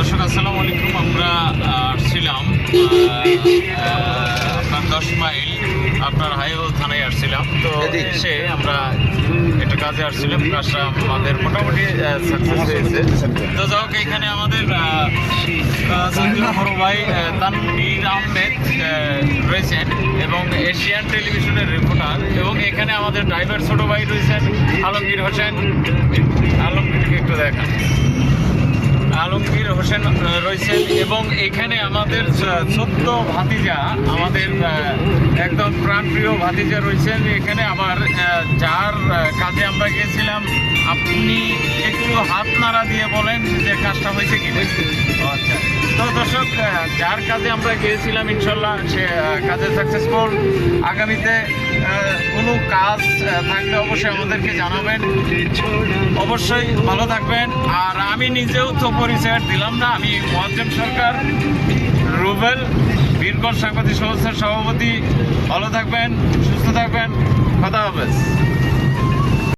দর্শক আসসালামু আলাইকুম। আমরা আসছিলাম আপনার 10 মাইল আপনার হাইওয়ে থানায় আসছিলাম। তো এসে আমরা একটা কাজে আসছিলাম, কাজটা আমাদের মোটামুটি সাকসেস হয়েছে। তো যাই হোক, এখানে আমাদের বড় ভাই তানভীর আহমেদ রয়েছেন এবং এশিয়ান টেলিভিশনের রিপোর্টার, এবং এখানে আমাদের ড্রাইভার ছোট ভাই রয়েছেন আলমগীর হোসেন। আলমগীরকে একটু দেখান। আলমগীর হোসেন রয়েছেন এবং এখানে আমাদের ছোট্ট ভাতিজা, আমাদের একদম প্রাণপ্রিয় ভাতিজা রয়েছেন এখানে। আবার যার কাজে আমরা গিয়েছিলাম, আপনি একটু হাত নাড়া দিয়ে বলেন যে কাজটা হয়েছে কি। আচ্ছা, তো দর্শক, যার কাজে আমরা গিয়েছিলাম ইনশাল্লাহ সে কাজে সাকসেসফুল। আগামীতে কোনো কাজ থাকলে অবশ্যই আমাদেরকে জানাবেন। অবশ্যই ভালো থাকবেন। আর আমি নিজেও তো পরিচয় দিলাম না, আমি মোয়াজ্জেম সরকার, রুবেল, বীরগঞ্জ সাংবাদিক সংস্থার সভাপতি। ভালো থাকবেন, সুস্থ থাকবেন, খোদা হাফেজ।